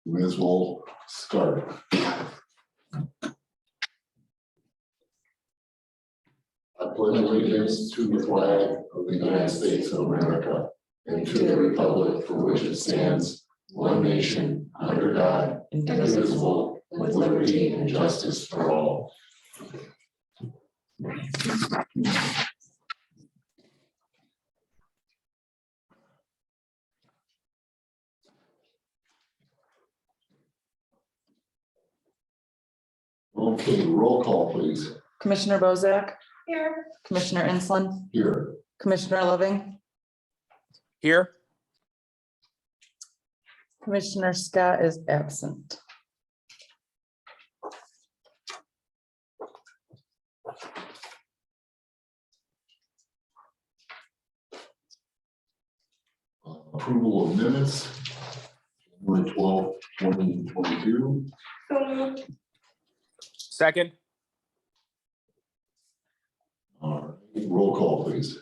You may as well start. I pledge allegiance to the flag of the United States of America and to the republic for which it stands, one nation, under God, indivisible, with liberty and justice for all. Okay, roll call, please. Commissioner Bozak, Here. Commissioner Ensland, Here. Commissioner Loving, Here. Commissioner Scott is absent. Approval of minutes, January 12th, 2022. So moved. Second. All right, roll call, please.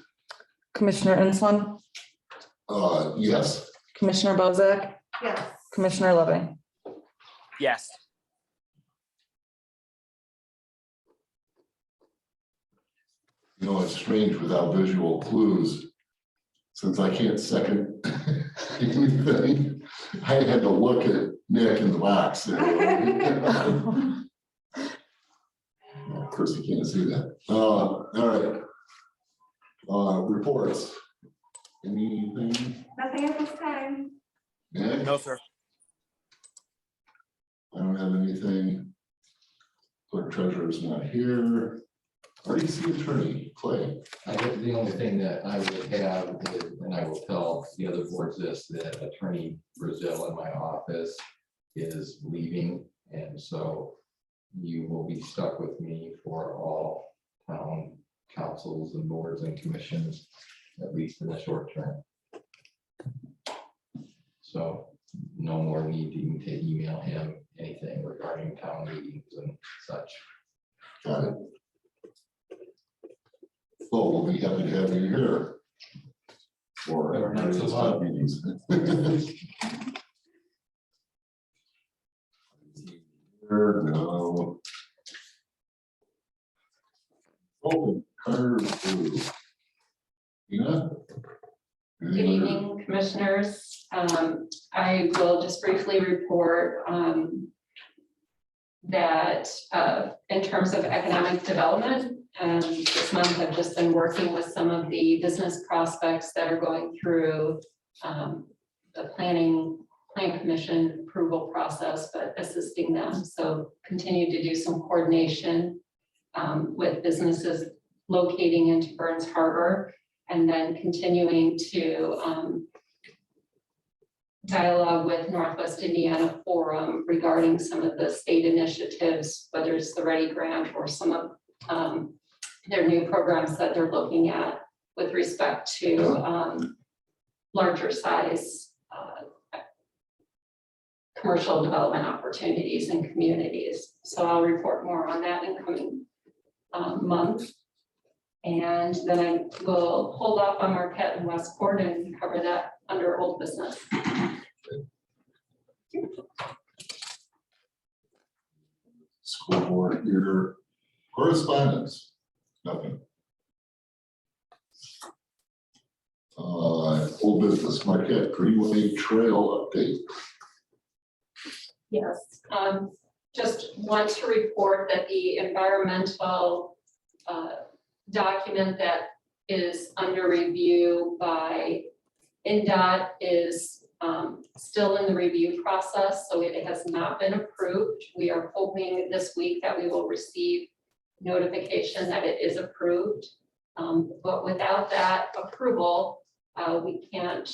Commissioner Ensland, Yes. Commissioner Bozak, Yes. Commissioner Loving. Yes. You know, it's strange without visual clues. Since I can't second anything, I had to look at Nick in the box. Of course, you can't see that. All right. Reports. Anything? Nothing at this time. Nick? No, sir. I don't have anything. Clerk treasurer is not here. RDC attorney, Clay. The only thing that I would have is, and I will tell the other boards this, that Attorney Brazil in my office is leaving. And so you will be stuck with me for all town councils and boards and commissions, at least in the short term. So no more need even to email him anything regarding town meetings and such. Got it. Well, we'll be happy to have you here for our various town meetings. Here, no. Oh, Carter Blue. Tina? Good evening, commissioners. I will just briefly report that in terms of economic development, this month I've just been working with some of the business prospects that are going through the plan commission approval process, but assisting them. So continue to do some coordination with businesses locating into Burns Harbor, and then continuing to dialogue with Northwest Indiana Forum regarding some of the state initiatives, whether it's the Ready Grant or some of their new programs that they're looking at with respect to larger size commercial development opportunities in communities. So I'll report more on that in coming months. And then I will hold off on Marquette and Westport and cover that under old business. School board here. Correspondence. Nothing. Old business, Marquette Greenway Trail update. Yes, just want to report that the environmental document that is under review by NDOT is still in the review process, so it has not been approved. We are hoping this week that we will receive notification that it is approved. But without that approval, we can't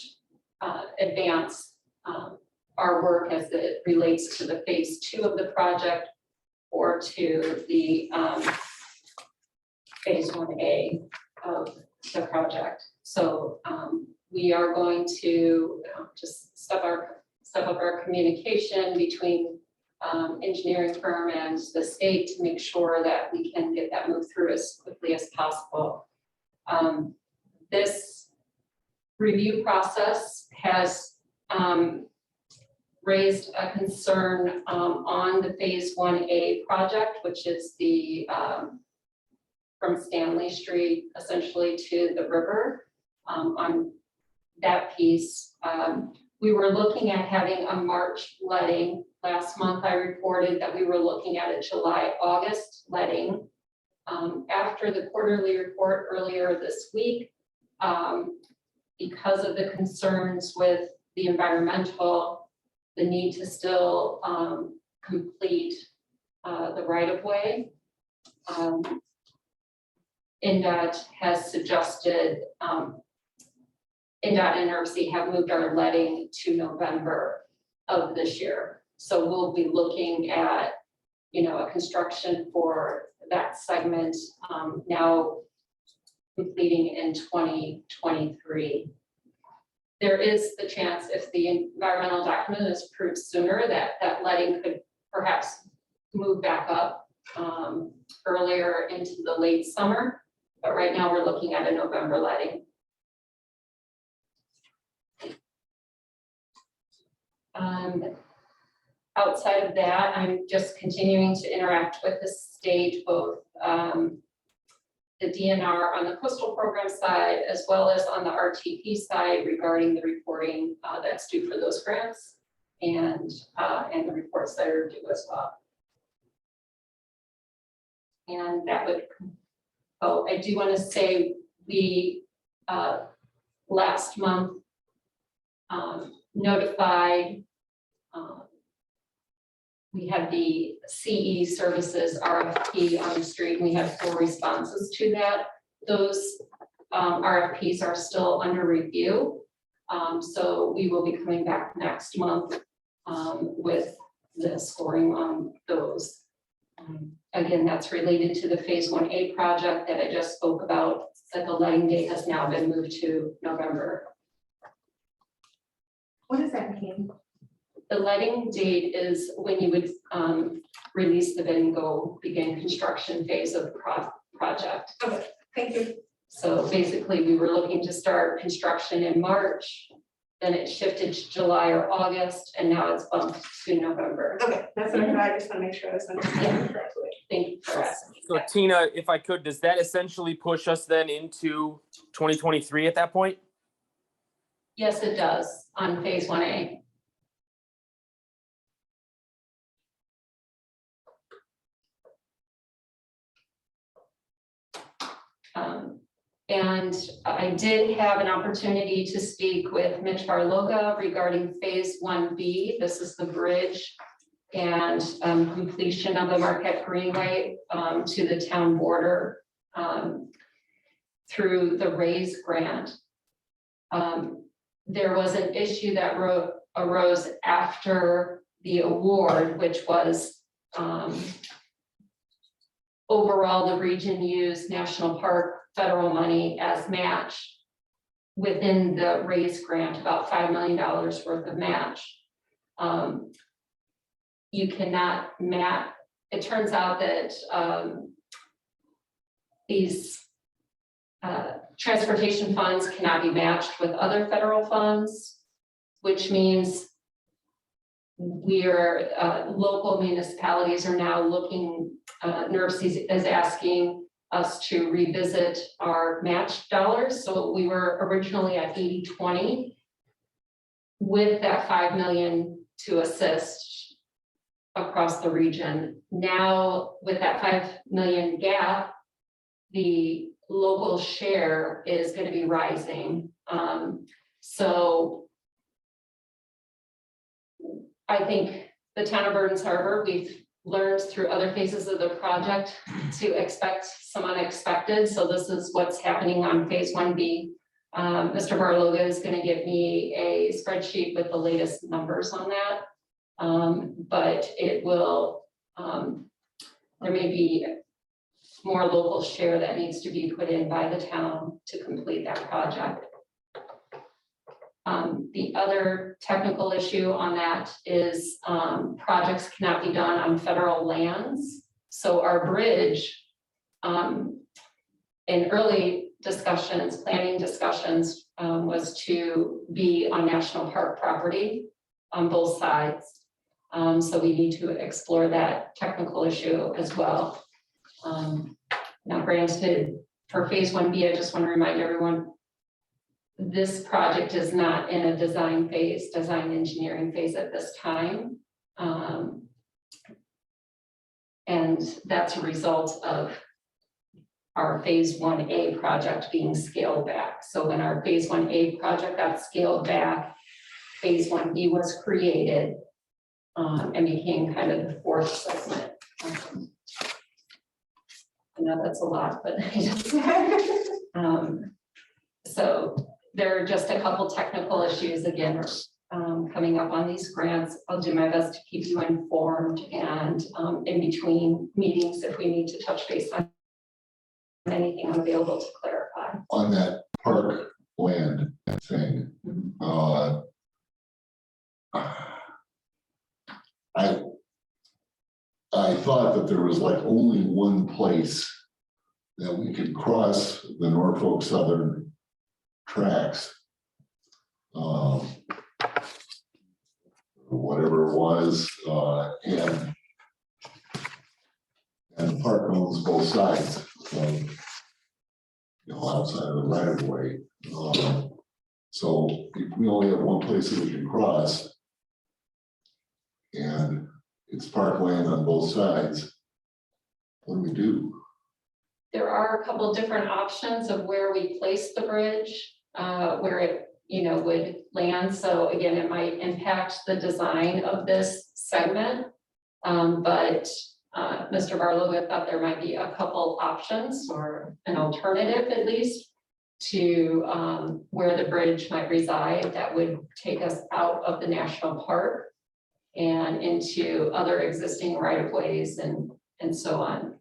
advance our work as it relates to the phase 2 of the project or to the phase 1A of the project. So we are going to just step up our communication between engineering firm and the state to make sure that we can get that moved through as quickly as possible. This review process has raised a concern on the Phase 1A project, which is the from Stanley Street essentially to the river. On that piece, we were looking at having a March letting. Last month I reported that we were looking at a July, August letting. After the quarterly report earlier this week, because of the concerns with the environmental, the need to still complete the right-of-way, NDOT has suggested, NDOT and NRC have moved our letting to November of this year. So we'll be looking at, a construction for that segment now completing in 2023. There is the chance, if the environmental document is approved sooner, that letting could perhaps move back up earlier into the late summer. But right now we're looking at a November letting. Outside of that, I'm just continuing to interact with the state, both the DNR on the coastal program side, as well as on the RTP side regarding the reporting that's due for those grants and the reports that are due as well. And that would, I do want to say we last month notified, we had the CE services RFP on the street. We had 4 responses to that. Those RFPs are still under review. So we will be coming back next month with the scoring on those. Again, that's related to the Phase 1A project that I just spoke about, that the letting date has now been moved to November. What does that mean? The letting date is when you would release the bid and go begin construction phase of the project. Okay, thank you. So basically, we were looking to start construction in March, then it shifted to July or August, and now it's bumped to November. Okay, that's what I thought. I just want to make sure I was understanding correctly. Thank you for asking. So Tina, if I could, does that essentially push us then into 2023 at that point? Yes, it does on Phase 1A. And I did have an opportunity to speak with Mitch Barloga regarding Phase 1B. This is the bridge and completion of the Marquette Greenway to the town border through the RAISE grant. There was an issue that arose after the award, which was overall the region used National Park federal money as match within the RAISE grant, about $5 million worth of match. You cannot match. It turns out that these transportation funds cannot be matched with other federal funds, which means local municipalities are now looking, NERC is asking us to revisit our match dollars. So we were originally at 80-20 with that $5 million to assist across the region. Now with that $5 million gap, the local share is going to be rising. So I think the town of Burns Harbor, we've learned through other phases of the project to expect some unexpected. So this is what's happening on Phase 1B. Mr. Barloga is going to give me a spreadsheet with the latest numbers on that. But it will, there may be more local share that needs to be put in by the town to complete that project. The other technical issue on that is projects cannot be done on federal lands. So our bridge, in early discussions, planning discussions, was to be on national park property. on both sides. So we need to explore that technical issue as well. Now granted, for phase 1B, I just want to remind everyone, this project is not in a design engineering phase at this time. And that's a result of our phase 1A project being scaled back. So when our phase 1A project got scaled back, phase 1B was created and became kind of the fourth segment. I know that's a lot, but so there are just a couple technical issues again coming up on these grants. I'll do my best to keep you informed, and in between meetings, if we need to touch base on anything, I'm available to clarify. On that park land thing, I thought that there was like only one place that we could cross the Norfolk Southern tracks. Whatever it was, and the park owns both sides, outside of the right of way. So if we only have one place that we can cross, and it's parkland on both sides, what do we do? There are a couple different options of where we place the bridge, where it would land. So again, it might impact the design of this segment. But Mr. Barlow thought there might be a couple options or an alternative at least to where the bridge might reside that would take us out of the national park and into other existing right-of-ways and so on.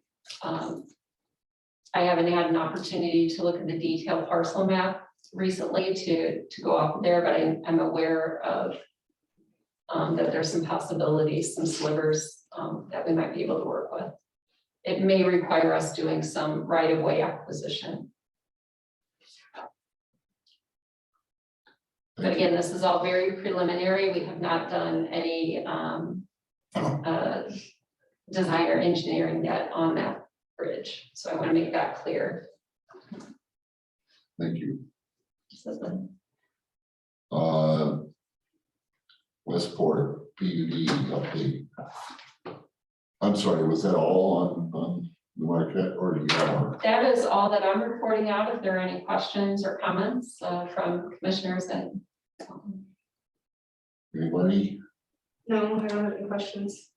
I haven't had an opportunity to look at the detailed parcel map recently to go off there, but I'm aware of that there's some possibilities, some slivers that we might be able to work with. It may require us doing some right-of-way acquisition. But again, this is all very preliminary. We have not done any design or engineering yet on that bridge. So I want to make that clear. Thank you. So Westport PUD update. I'm sorry, was that all on the Marquette, or do you have more? that is all that I'm reporting out. If there are any questions or comments from commissioners and Anybody? No, I don't have any questions.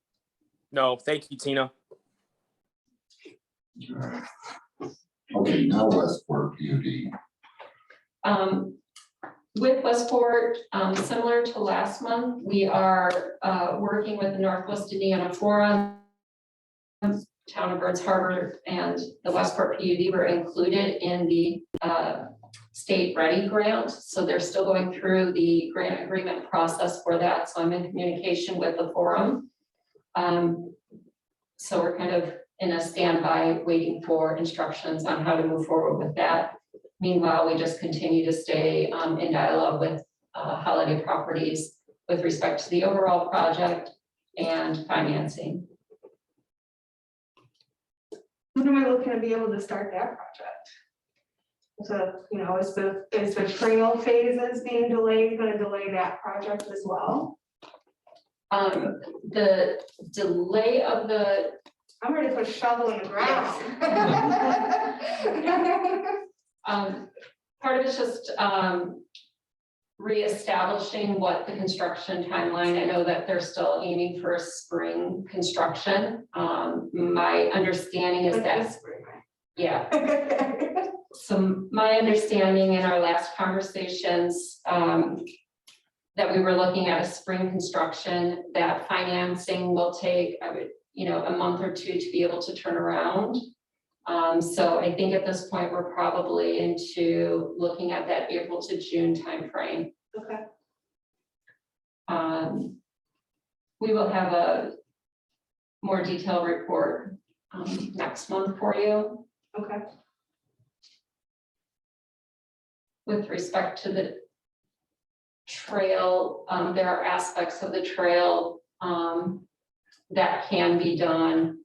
No, thank you, Tina. Okay, now Westport PUD. With Westport, similar to last month, we are working with the Northwest Indiana Forum, Town of Burns Harbor, and the Westport PUD were included in the State Ready grant. So they're still going through the grant agreement process for that. So I'm in communication with the forum. So we're kind of in a standby waiting for instructions on how to move forward with that. Meanwhile, we just continue to stay in dialogue with Holiday Properties with respect to the overall project and financing. When am I looking to be able to start that project? So, is the trail phases being delayed, going to delay that project as well? The delay of the I'm ready to put a shovel in the ground. part of it's just reestablishing what the construction timeline. I know that they're still aiming for a spring construction. My understanding is that, yeah. So my understanding in our last conversations that we were looking at a spring construction, that financing will take, a month or two to be able to turn around. So I think at this point, we're probably into looking at that April to June timeframe. Okay. We will have a more detailed report next month for you. Okay. With respect to the trail, there are aspects of the trail that can be done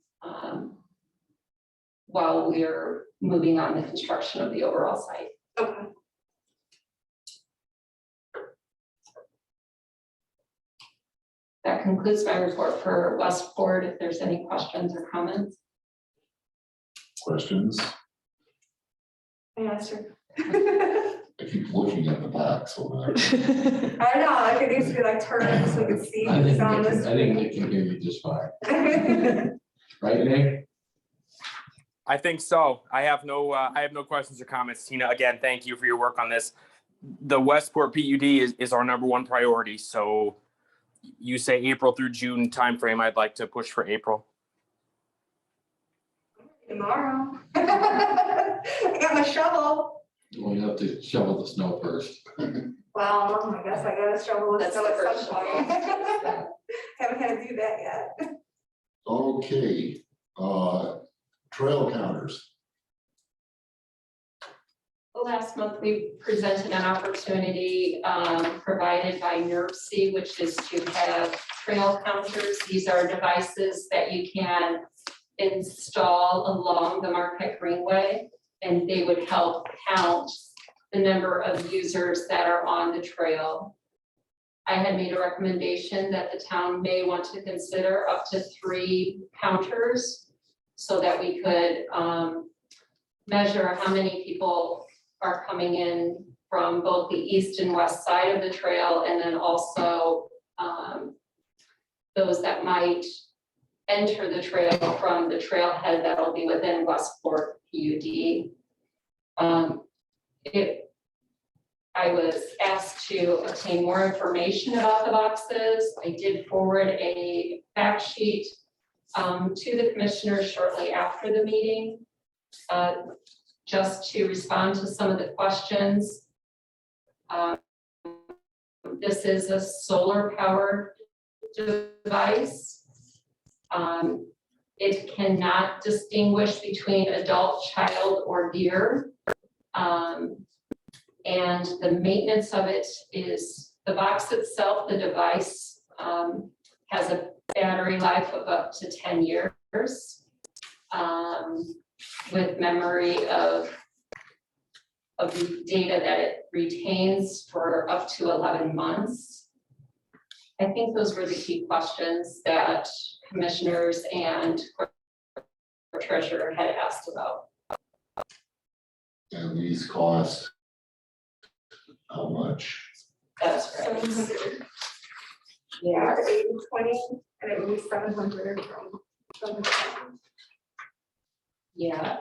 while we're moving on the construction of the overall site. Okay. That concludes my report for Westport. If there's any questions or comments. Questions? I asked her. I keep looking at the back, so that. I know, like it needs to be like turned so we can see I who's think on this. I think they can hear you just fine. Right, Nick? I think so. I have no questions or comments. Tina, again, thank you for your work on this. The Westport PUD is our number one priority. So you say April through June timeframe. I'd like to push for April. Tomorrow. I got my shovel. Well, you have to shovel the snow first. Well, I guess I gotta shovel the That's snow the at first some point. Haven't had to do that yet. Okay, trail counters. Last month, we presented an opportunity provided by NERC, which is to have trail counters. These are devices that you can install along the Marquette Greenway, and they would help count the number of users that are on the trail. I had made a recommendation that the town may want to consider up to 3 counters so that we could measure how many people are coming in from both the east and west side of the trail, and then also those that might enter the trail from the trailhead that'll be within Westport PUD. I was asked to obtain more information about the boxes. I did forward a fact sheet to the commissioners shortly after the meeting, just to respond to some of the questions. This is a solar powered device. It cannot distinguish between adult, child, or deer. And the maintenance of it is, the box itself, the device, has a battery life of up to 10 years, with memory of the data that it retains for up to 11 months. I think those were the key questions that commissioners and treasurer had asked about. And these cost how much? That's right. 700. Yeah, 80/20, and it would be 700 from the town. Yeah,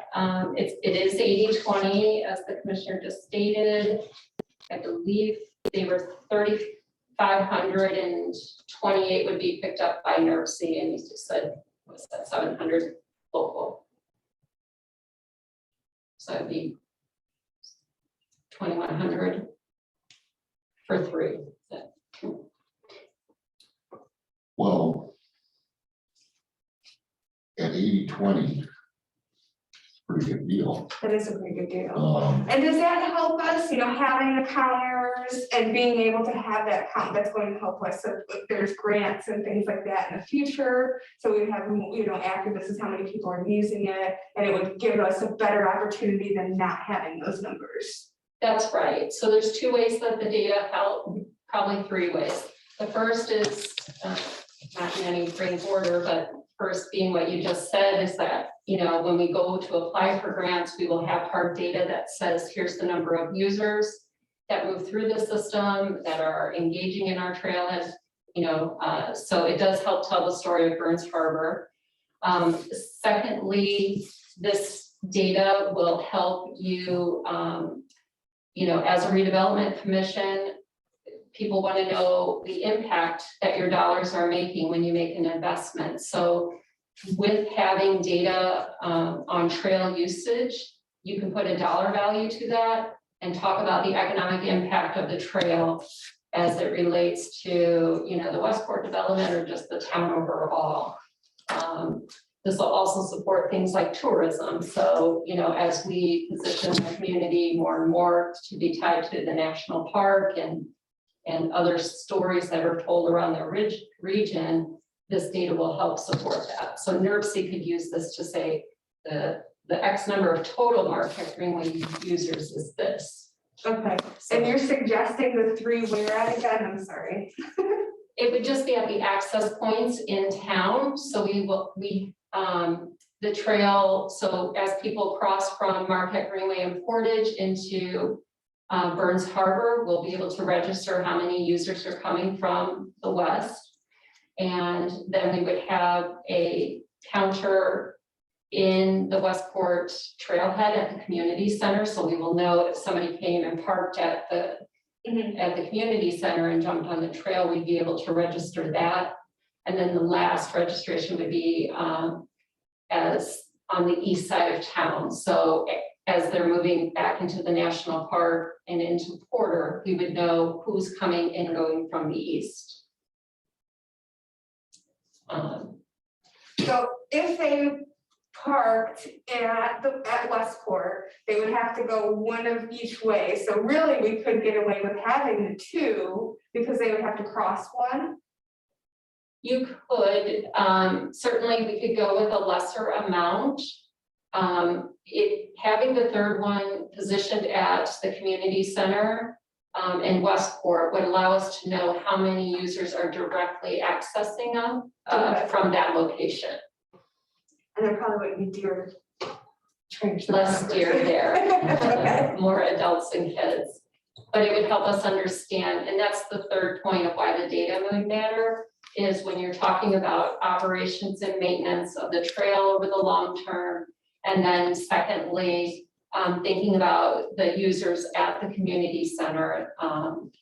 it is 80/20, as the commissioner just stated. I believe they were 3,528 would be picked up by NERC, and you just said, what's that, 700 local. So it'd be 2,100 for 3. Well, at 80/20, pretty good deal. That is a pretty good deal. And does that help us, having the counters and being able to have that count, that's going to help us, so if there's grants and things like that in the future, so we have, after this is how many people are using it, and it would give us a better opportunity than not having those numbers. That's right. So there's 2 ways that the data help, probably 3 ways. The first is, not in any great order, but first being what you just said is that, when we go to apply for grants, we will have hard data that says, here's the number of users that move through the system, that are engaging in our trailhead, so it does help tell the story of Burns Harbor. Secondly, this data will help you, as a redevelopment commission, people want to know the impact that your dollars are making when you make an investment. So with having data on trail usage, you can put a dollar value to that and talk about the economic impact of the trail as it relates to, the Westport development or just the town overall. This will also support things like tourism. So, as we position the community more and more to be tied to the national park and and other stories that are told around the region, this data will help support that. So NERC could use this to say the X number of total Marquette Greenway users is this. Okay, So and you're suggesting the 3 where at again? I'm sorry. it would just be at the access points in town. So the trail, so as people cross from Marquette Greenway and Portage into Burns Harbor, we'll be able to register how many users are coming from the west. And then we would have a counter in the Westport trailhead at the community center. So we will know if somebody came and parked at the community center and jumped on the trail, we'd be able to register that. And then the last registration would be as on the east side of town. So as they're moving back into the national park and into Porter, we would know who's coming and going from the east. So if they parked at Westport, they would have to go one of each way. So really, we could get away with having the 2 because they would have to cross one. You could, certainly we could go with a lesser amount. Having the 3rd one positioned at the community center in Westport would allow us to know how many users are directly accessing them from that location. And there probably wouldn't be deer. Less deer there, Okay. more adults and kids. But it would help us understand, and that's the 3rd point of why the data would matter, is when you're talking about operations and maintenance of the trail over the long term. And then secondly, thinking about the users at the community center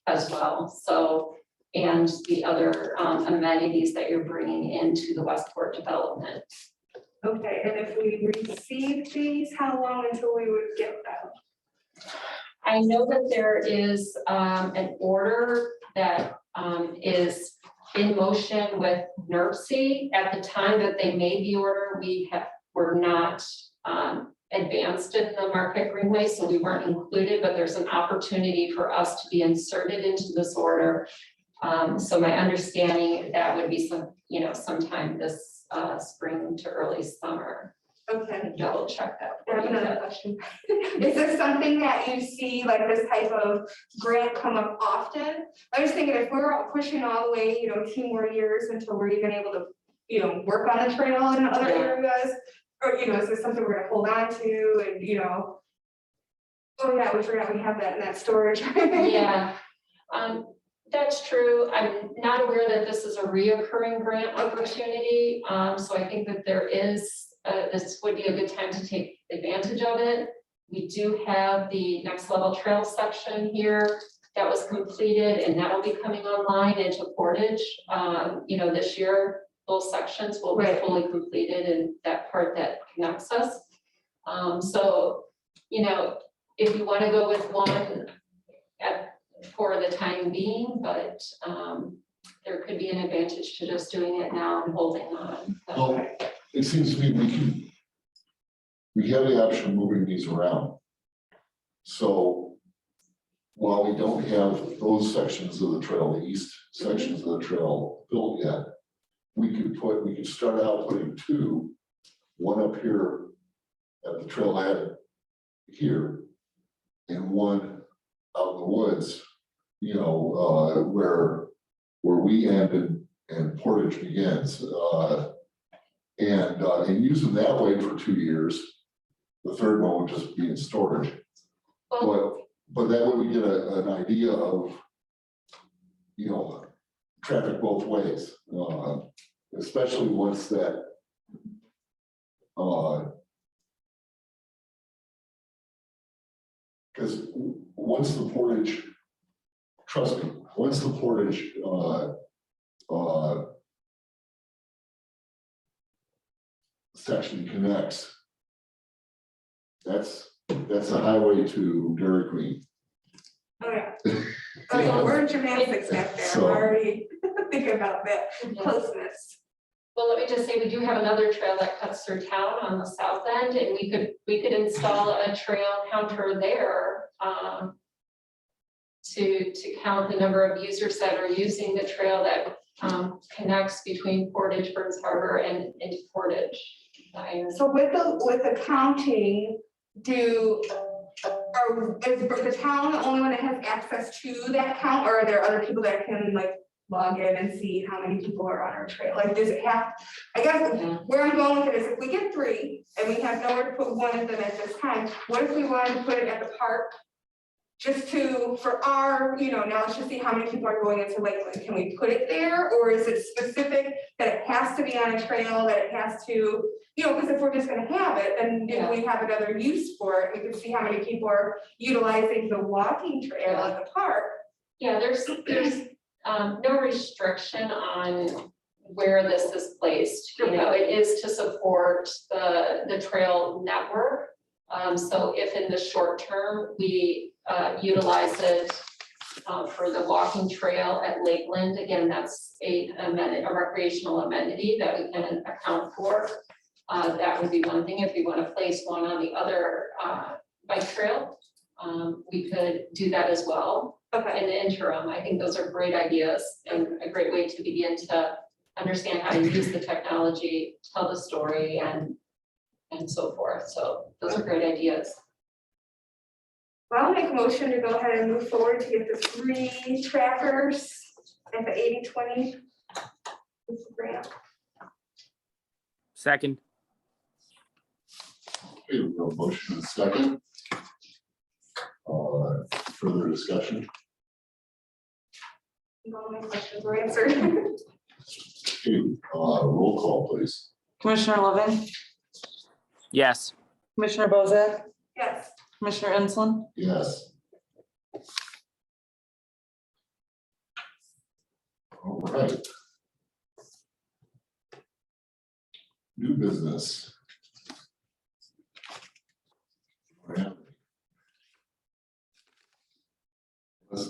as well. So, and the other amenities that you're bringing into the Westport development. Okay, and if we receive these, how long until we would get them? I know that there is an order that is in motion with NERC. At the time that they made the order, were not advanced in the Marquette Greenway, so we weren't included, but there's an opportunity for us to be inserted into this order. So my understanding that would be sometime this spring to early summer. Okay. Double check that. I have another question. Is this something that you see, like this type of grant come up often? I was thinking if we're all pushing all the way, 2 more years until we're even able to, work on a trail in other areas, or, is this something we're gonna hold on to and, oh yeah, we forgot we have that in that storage. Yeah, that's true. I'm not aware that this is a reoccurring grant opportunity. So I think that there is, this would be a good time to take advantage of it. We do have the next level trail section here that was completed, and that'll be coming online into Portage. This year, those sections will be fully completed, and that part that connects us. So, if you want to go with one for the time being, but there could be an advantage to just doing it now and holding on. Well, it seems to me we have the option of moving these around. So while we don't have those sections of the trail, the east sections of the trail built yet, we could start out putting 2, one up here at the trailhead here, and one out in the woods, where we end and Portage begins, and use them that way for 2 years. The 3rd one would just be in storage. But that way we get an idea of, traffic both ways, especially once that, because once the Portage, trust me, once the Portage section connects, that's a highway to Dairy Queen. Oh yeah. Oh yeah, we're in gymnastics back there. I'm already thinking about that closeness. Well, let me just say, we do have another trail that cuts through town on the south end, and we could install a trail counter there. to count the number of users that are using the trail that connects between Portage, Burns Harbor and into Portage. So with the counting, is the town the only one that has access to that count, or are there other people that can like log in and see how many people are on our trail? Like, does it have, I guess where I'm going with it is if we get 3 and we have nowhere to put one of them at this time, what if we wanted to put it at the park? Just for our, now let's just see how many people are going into Lakeland. Can we put it there? Or is it specific that it has to be on a trail, that it has to, because if we're just gonna have it, then if we have another use for it, we can see how many people are utilizing the walking trail at the park. Yeah, there's no restriction on where this is placed. It is to support the trail network. So if in the short term, we utilize it for the walking trail at Lakeland, again, that's a recreational amenity that we can account for. That would be one thing. If we want to place one on the other bike trail, we could do that as well. Okay. In the interim, I think those are great ideas and a great way to begin to understand how to use the technology, tell the story, and so forth. So those are great ideas. Well, I'll make a motion to go ahead and move forward to get the 3 trackers at the 80/20 grant. Second. Okay, we have a motion and a second. Further discussion? All my questions were answered. Okay, roll call, please. Commissioner Loving, Yes. Commissioner Bozak, Yes. Commissioner Ensland, Yes. All right. New business.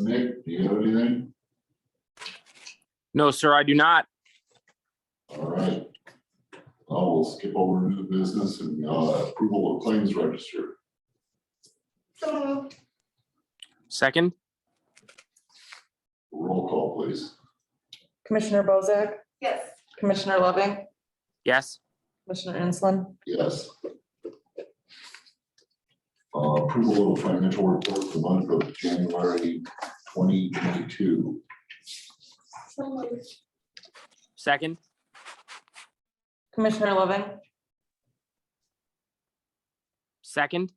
Nick, do you have anything? No, sir, I do not. All right. We'll skip over new business and approval of claims register. So moved. Second. Roll call, please. Commissioner Bozak, Yes. Commissioner Loving, Yes. Commissioner Ensland, Yes. Approval of financial report for the month of January 2022. So moved. Second. Commissioner Loving, Second.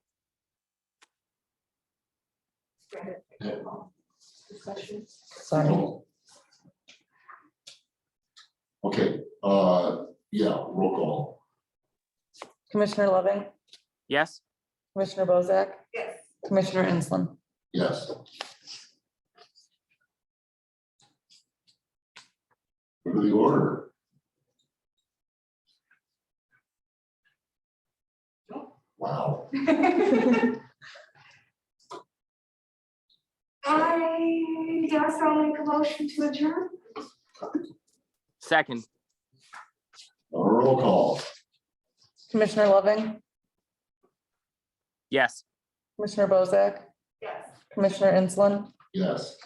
Discussion. sorry, Okay, yeah, roll call. Commissioner Loving, Yes. Commissioner Bozak, Yes. Commissioner Ensland. Yes. Go to the order. Wow. I guess I'll make a motion to adjourn. Second. Roll call. Commissioner Loving, Yes. Commissioner Bozak, Yes. Commissioner Ensland, Yes.